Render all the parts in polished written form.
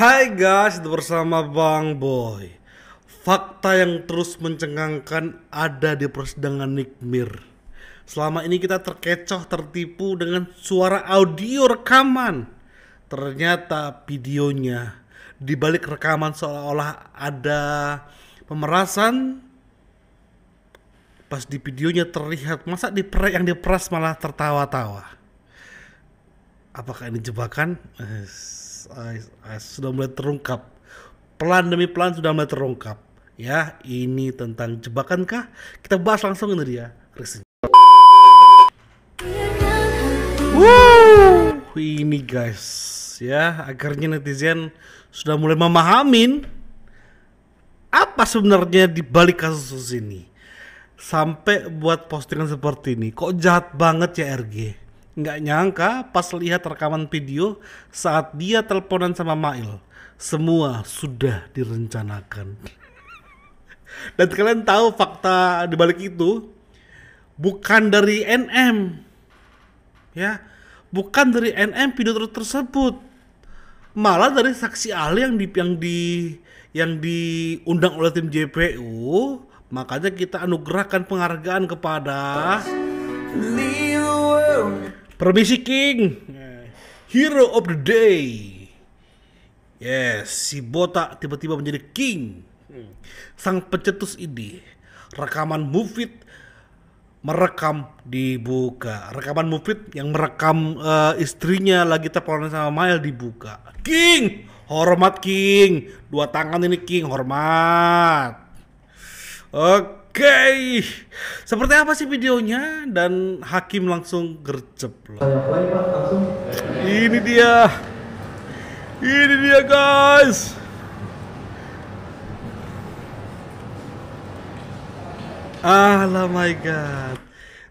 Hai guys, bersama Bang Boy. Fakta yang terus mencengangkan ada di persidangan Nick Mir. Selama ini kita terkecoh, tertipu dengan suara audio rekaman. Ternyata videonya, di balik rekaman seolah-olah ada pemerasan. Pas di videonya terlihat, masa yang diperas malah tertawa-tawa. Apakah ini jebakan? Sudah mulai terungkap. Pelan demi pelan sudah mulai terungkap. Ya, ini tentang jebakan kah? Kita bahas langsung, ini dia. Ini guys, ya akhirnya netizen sudah mulai memahamin apa sebenarnya di balik kasus ini. Sampai buat postingan seperti ini. Kok jahat banget ya RG? Nggak nyangka pas lihat rekaman video saat dia teleponan sama Mail. Semua sudah direncanakan. Dan kalian tahu fakta di balik itu bukan dari NM. Ya, bukan dari NM video tersebut. Malah dari saksi ahli yang diundang oleh tim JPU. Makanya kita anugerahkan penghargaan kepada Permisi King, Hero of the Day. Yes, si botak tiba-tiba menjadi King. Sang pencetus ide. Rekaman Mufid merekam dibuka. Rekaman Mufid yang merekam istrinya lagi teleponan sama Mail dibuka. King, hormat King. Dua tangan ini King, hormat. Oke, seperti apa sih videonya? Dan hakim langsung gercep loh. Ini dia guys. Oh my god,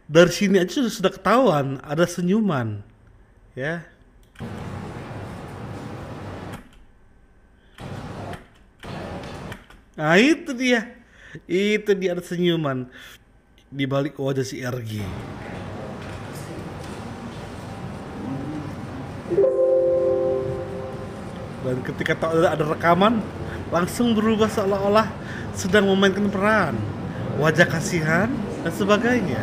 dari sini aja sudah ketahuan ada senyuman, ya. Nah itu dia ada senyuman di balik wajah si RG. Dan ketika tahu ada rekaman, langsung berubah seolah-olah sedang memainkan peran, wajah kasihan dan sebagainya.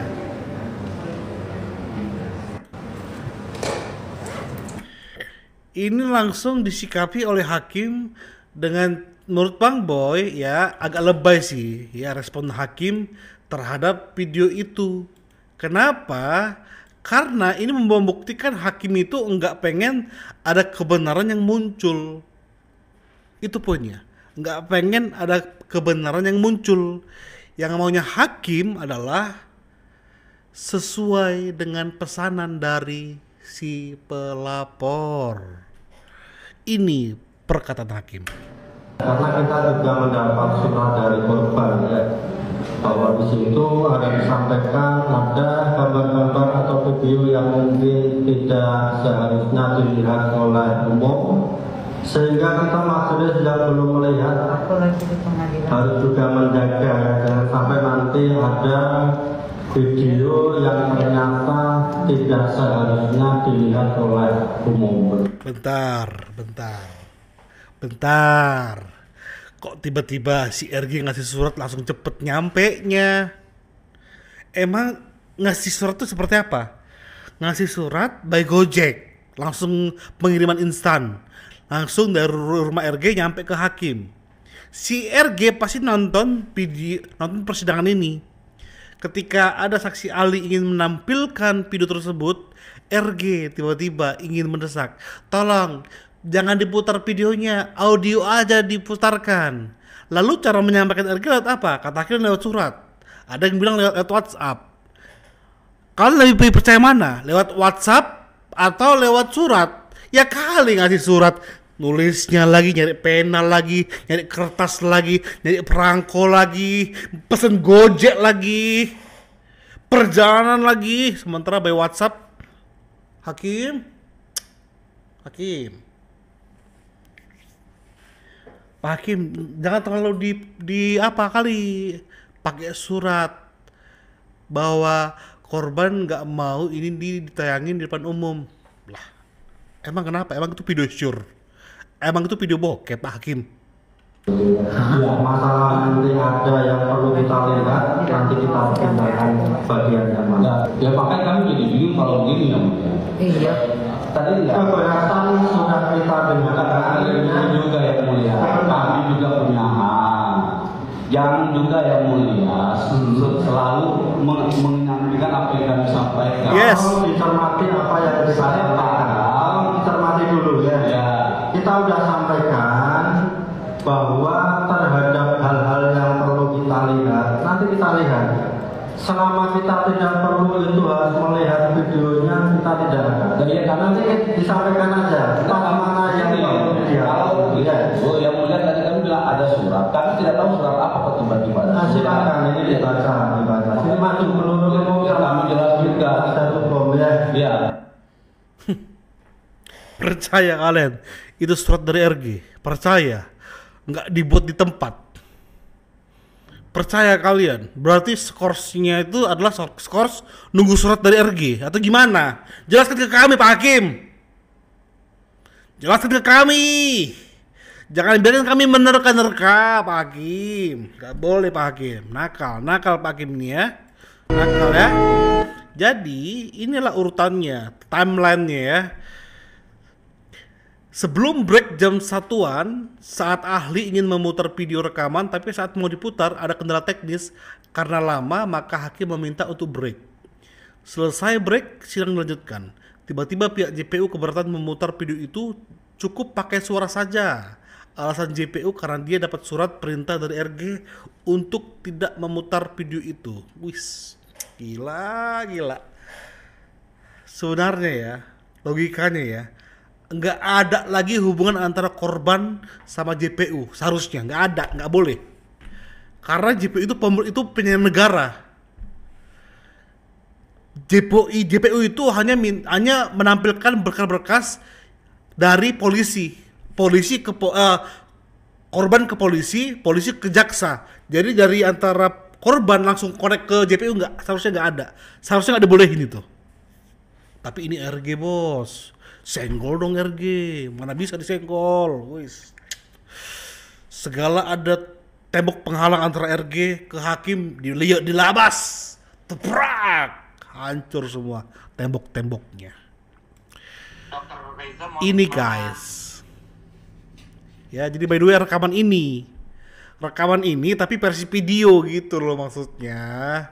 Ini langsung disikapi oleh hakim dengan, menurut Bang Boy ya, agak lebay sih ya respon hakim terhadap video itu. Kenapa? Karena ini membuktikan hakim itu enggak pengen ada kebenaran yang muncul. Itu poinnya. Enggak pengen ada kebenaran yang muncul. Yang maunya hakim adalah sesuai dengan pesanan dari si pelapor. Ini perkataan hakim. Karena kita juga mendapat surat dari korban ya, bahwa di situ ada disampaikan ada gambar-gambar atau video yang mungkin tidak seharusnya dilihat oleh umum, sehingga kita majelis yang belum melihat harus juga menjaga jangan sampai nanti ada video yang ternyata tidak seharusnya dilihat oleh umum. Bentar. Kok tiba-tiba si RG ngasih surat langsung cepet nyampe nya? Emang ngasih surat itu seperti apa? Ngasih surat by Gojek, langsung pengiriman instan, langsung dari rumah RG nyampe ke hakim. Si RG pasti nonton persidangan ini. Ketika ada saksi ahli ingin menampilkan video tersebut, RG tiba-tiba ingin mendesak, tolong jangan diputar videonya, audio aja diputarkan. Lalu cara menyampaikan RG lewat apa? Kata akhirnya lewat surat. Ada yang bilang lewat WhatsApp. Kalian lebih percaya mana? Lewat WhatsApp atau lewat surat? Ya kali ngasih surat, nulisnya lagi, nyari pena lagi, nyari kertas lagi, nyari perangko lagi, pesen Gojek lagi, perjalanan lagi. Sementara by WhatsApp, Hakim, Pak Hakim, jangan terlalu di apa kali pakai surat bahwa korban nggak mau ini ditayangin di depan umum. Lah, emang kenapa? Emang itu video syur? emang itu video bokep Pak Hakim? Ya, masalah nanti ada yang perlu kita lihat, nanti kita pindahkan bagiannya mana. Ya makanya kami jadi bingung kalau begini ya. Iya. Tadi Keberatan sudah kita dengarkan. ini juga yang mulia, kami juga punya hak. Jangan juga yang mulia selalu menyampaikan apa yang kami sampaikan. Yes. Kalau dicermati apa yang kita sampaikan, dicermati dulu ya. Ya. Kita sudah sampaikan bahwa terhadap hal-hal yang perlu kita lihat, nanti kita lihat. Selama kita tidak perlu itu harus melihat videonya, kita tidak ada. Ya, karena Nanti disampaikan aja. Mana yang perlu dilihat. kalau Ya. yang mulia tadi kami bilang ada surat, kami tidak tahu surat apa tiba-tiba. Nah, silakan ini dibaca. Sini maju menurut Kami jelas juga. satu bom ya. Ya. Percaya kalian, itu surat dari RG. Percaya, nggak dibuat di tempat. Percaya kalian, berarti skorsnya itu adalah skors nunggu surat dari RG atau gimana? Jelaskan ke kami Pak Hakim. Jelaskan ke kami. Jangan biarkan kami menerka-nerka Pak Hakim. Gak boleh Pak Hakim. Nakal Pak Hakim ini ya. Nakal ya. Jadi inilah urutannya, timelinenya ya. Sebelum break jam 1-an, saat ahli ingin memutar video rekaman, tapi saat mau diputar ada kendala teknis. Karena lama, maka hakim meminta untuk break. Selesai break, sidang dilanjutkan. Tiba-tiba pihak JPU keberatan memutar video itu cukup pakai suara saja. Alasan JPU karena dia dapat surat perintah dari RG untuk tidak memutar video itu. Wis, gila. Sebenarnya ya, logikanya ya, nggak ada lagi hubungan antara korban sama JPU. Seharusnya nggak ada, nggak boleh. Karena JPU itu penyelenggaraan negara. JPU itu hanya menampilkan berkas-berkas dari polisi korban ke polisi ke jaksa. Jadi dari antara korban langsung connect ke JPU seharusnya nggak ada. Seharusnya nggak dibolehin itu. Tapi ini RG bos. Senggol dong RG, mana bisa disenggol, wis. Segala ada tembok penghalang antara RG ke hakim, dilabas, tebrak, hancur semua tembok-temboknya. Ini guys, ya jadi by the way rekaman ini tapi versi video gitu loh maksudnya.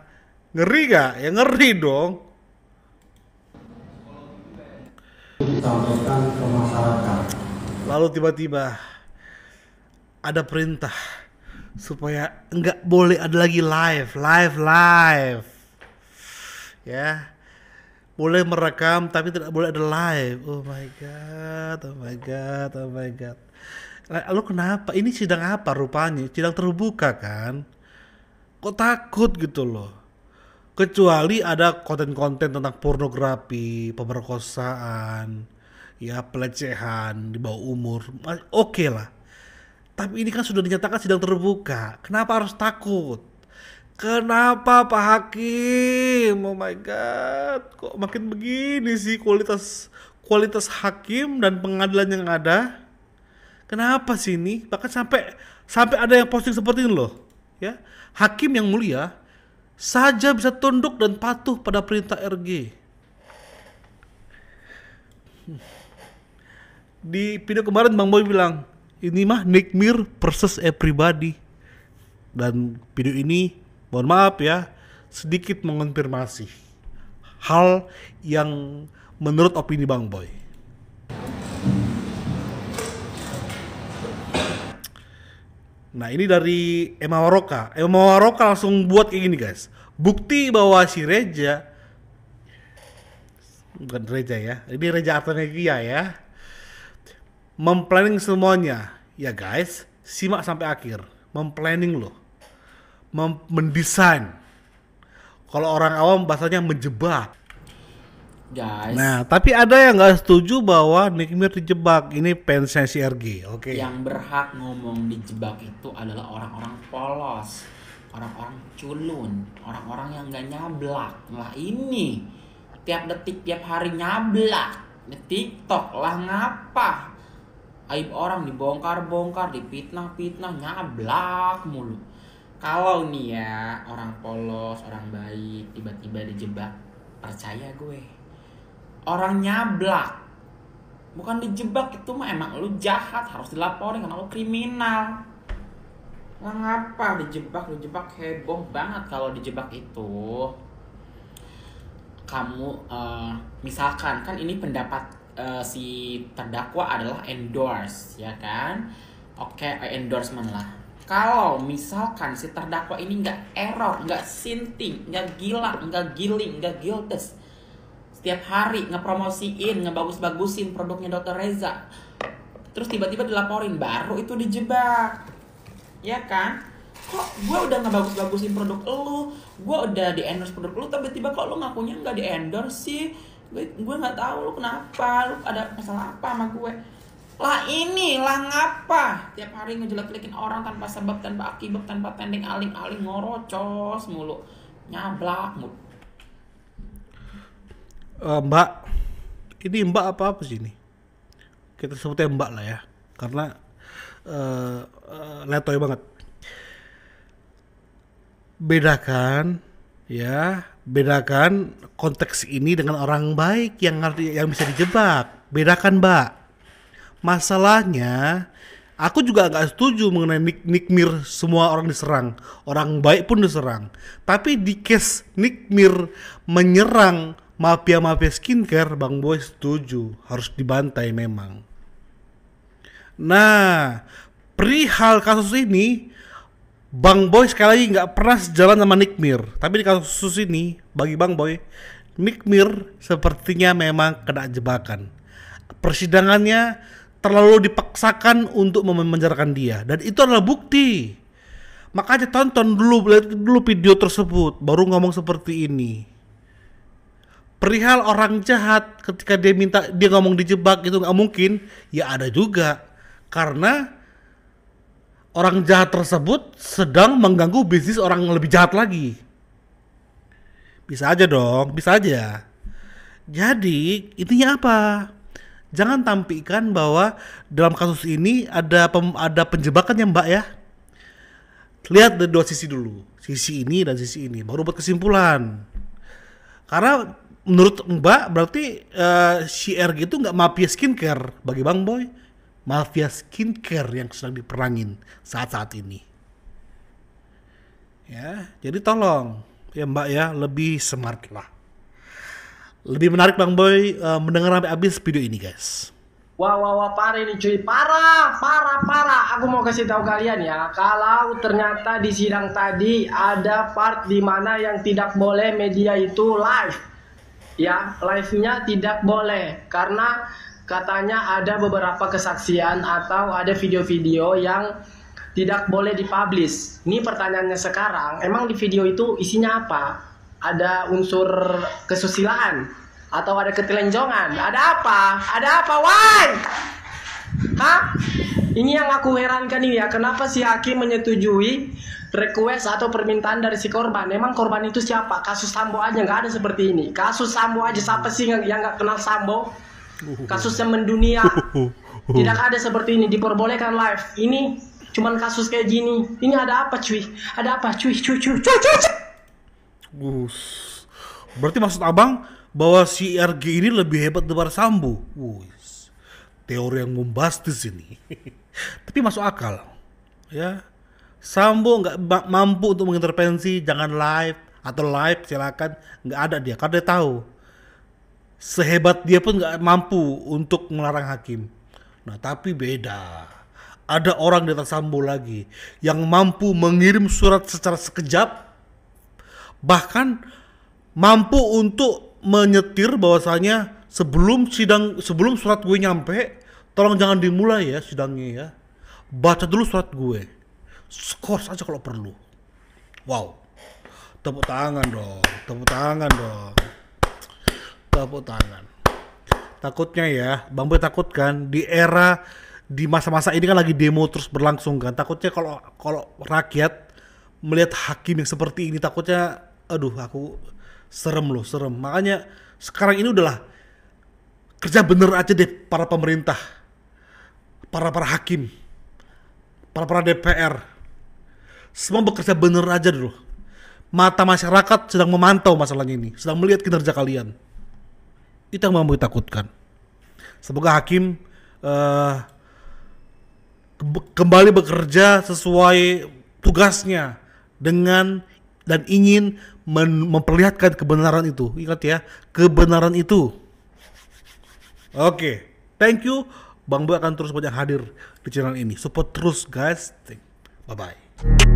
Ngeri gak? Ya ngeri dong. Disampaikan ke masyarakat. Lalu tiba-tiba ada perintah supaya nggak boleh ada lagi live. Ya, boleh merekam tapi tidak boleh ada live. Oh my god. Lalu kenapa? Ini sidang apa rupanya? Sidang terbuka kan? Kok takut gitu loh? Kecuali ada konten-konten tentang pornografi, pemerkosaan, ya pelecehan di bawah umur, oke lah. Tapi ini kan sudah dinyatakan sidang terbuka. Kenapa harus takut? Kenapa Pak Hakim? Oh my god, kok makin begini sih kualitas hakim dan pengadilan yang ada? Kenapa sih ini? Bahkan sampai ada yang posting seperti ini loh, ya. Hakim yang mulia saja bisa tunduk dan patuh pada perintah RG. Di video kemarin Bang Boy bilang, ini mah Nick Mir versus everybody. Dan video ini, mohon maaf ya, sedikit mengonfirmasi hal yang menurut opini Bang Boy. Nah ini dari Emma Waroka langsung buat kayak gini guys. Bukti bahwa si Reza, bukan Reza ya, ini Reza Artamevia ya, memplanning semuanya. Ya guys, simak sampai akhir. Memplanning loh, mendesain. Kalau orang awam bahasanya menjebak. Guys, Nah, tapi ada yang nggak setuju bahwa Nick Mir dijebak. Ini fansnya si RG, oke. yang berhak ngomong dijebak itu adalah orang-orang polos, orang-orang culun, orang-orang yang gak nyablak. Lah ini tiap detik tiap hari nyablak di TikTok lah ngapa? Aib orang dibongkar-bongkar, dipitnah-pitnah, nyablak mulu. Kalau nih ya orang polos, orang baik tiba-tiba dijebak, percaya gue, orang nyablak, bukan dijebak, itu mah emang lu jahat, harus dilaporin karena lu kriminal. Nah, ngapa dijebak heboh banget kalau dijebak itu. Kamu misalkan kan ini pendapat si terdakwa adalah endorse, ya kan? Oke, endorsement lah. Kalau misalkan si terdakwa ini nggak error, nggak sinting, nggak gila, nggak giling, nggak gildes, setiap hari ngepromosiin, ngebagus-bagusin produknya Dr. Reza, terus tiba-tiba dilaporin, baru itu dijebak, ya kan? Kok gue udah ngebagus-bagusin produk lu, gue udah di endorse produk lu, tiba-tiba kok lu ngakunya nggak di endorse sih? Gue nggak tahu lu kenapa, lu ada masalah apa sama gue? Lah ini lah ngapa? Tiap hari ngejelek-jelekin orang tanpa sebab, tanpa akibat, tanpa tending aling-aling, ngorocos mulu, nyablak mulu. Mbak, ini Mbak apa sih ini? Kita sebutnya Mbak lah ya, karena letoy banget. Bedakan konteks ini dengan orang baik yang bisa dijebak. Bedakan, Mbak. Masalahnya, aku juga nggak setuju mengenai Nick Mir semua orang diserang, orang baik pun diserang. Tapi di case Nick Mir menyerang mafia skincare, Bang Boy setuju, harus dibantai memang. Nah, perihal kasus ini, Bang Boy sekali lagi nggak pernah sejalan sama Nick Mir. Tapi di kasus ini, bagi Bang Boy, Nick Mir sepertinya memang kena jebakan. Persidangannya terlalu dipaksakan untuk memenjarakan dia, dan itu adalah bukti. Makanya tonton dulu video tersebut, baru ngomong seperti ini. Perihal orang jahat, ketika dia ngomong dijebak itu nggak mungkin, ya ada juga, karena orang jahat tersebut sedang mengganggu bisnis orang yang lebih jahat lagi. Bisa aja dong, bisa aja. Jadi intinya apa? Jangan tampilkan bahwa dalam kasus ini ada penjebakan ya, Mbak ya. Lihat dari dua sisi dulu, sisi ini dan sisi ini, baru buat kesimpulan. Karena menurut Mbak berarti si RG itu nggak mafia skincare. Bagi Bang Boy, mafia skincare yang sedang diperangin saat-saat ini. Ya, jadi tolong ya Mbak ya, lebih smart lah. Lebih menarik Bang Boy mendengar sampai habis video ini, guys. Wah, parah ini cuy, parah. Aku mau kasih tahu kalian ya, kalau ternyata di sidang tadi ada part di mana yang tidak boleh media itu live. Ya, live-nya tidak boleh karena katanya ada beberapa kesaksian atau ada video-video yang tidak boleh dipublish. Ini pertanyaannya sekarang, emang di video itu isinya apa? Ada unsur kesusilaan atau ada ketelanjongan? Ada apa? Why? Hah? Ini yang aku herankan ini ya, kenapa si hakim menyetujui request atau permintaan dari si korban? Emang korban itu siapa? Kasus Sambo aja nggak ada seperti ini. Kasus Sambo aja siapa sih yang nggak kenal Sambo? Kasusnya mendunia. Tidak ada seperti ini, diperbolehkan live. Ini cuman kasus kayak gini. Ini ada apa cuy? Ada apa cuy? Berarti maksud abang bahwa si RG ini lebih hebat daripada Sambo? Teori yang bombastis ini. Tapi masuk akal ya. Sambo nggak mampu untuk mengintervensi, jangan live atau live silakan, nggak ada dia, karena dia tahu sehebat dia pun nggak mampu untuk melarang hakim. Nah tapi beda, ada orang di atas Sambo lagi yang mampu mengirim surat secara sekejap, bahkan mampu untuk menyetir bahwasanya sebelum surat gue nyampe, tolong jangan dimulai ya sidangnya ya, baca dulu surat gue, skor aja kalau perlu. Wow, tepuk tangan dong. Takutnya ya, Bang Boy takut kan di masa-masa ini kan lagi demo terus berlangsung kan, takutnya kalau rakyat melihat hakim yang seperti ini, takutnya aduh aku serem. Makanya sekarang ini udahlah, kerja bener aja deh para pemerintah. para hakim, para DPR, semua bekerja bener aja dulu. Mata masyarakat sedang memantau masalahnya ini, sedang melihat kinerja kalian. Itu yang membuat takutkan. Semoga hakim kembali bekerja sesuai tugasnya dengan dan ingin memperlihatkan kebenaran itu. Ingat ya, kebenaran itu. Oke, thank you. Bang Boy akan terus banyak hadir di channel ini. Support terus guys. Bye bye.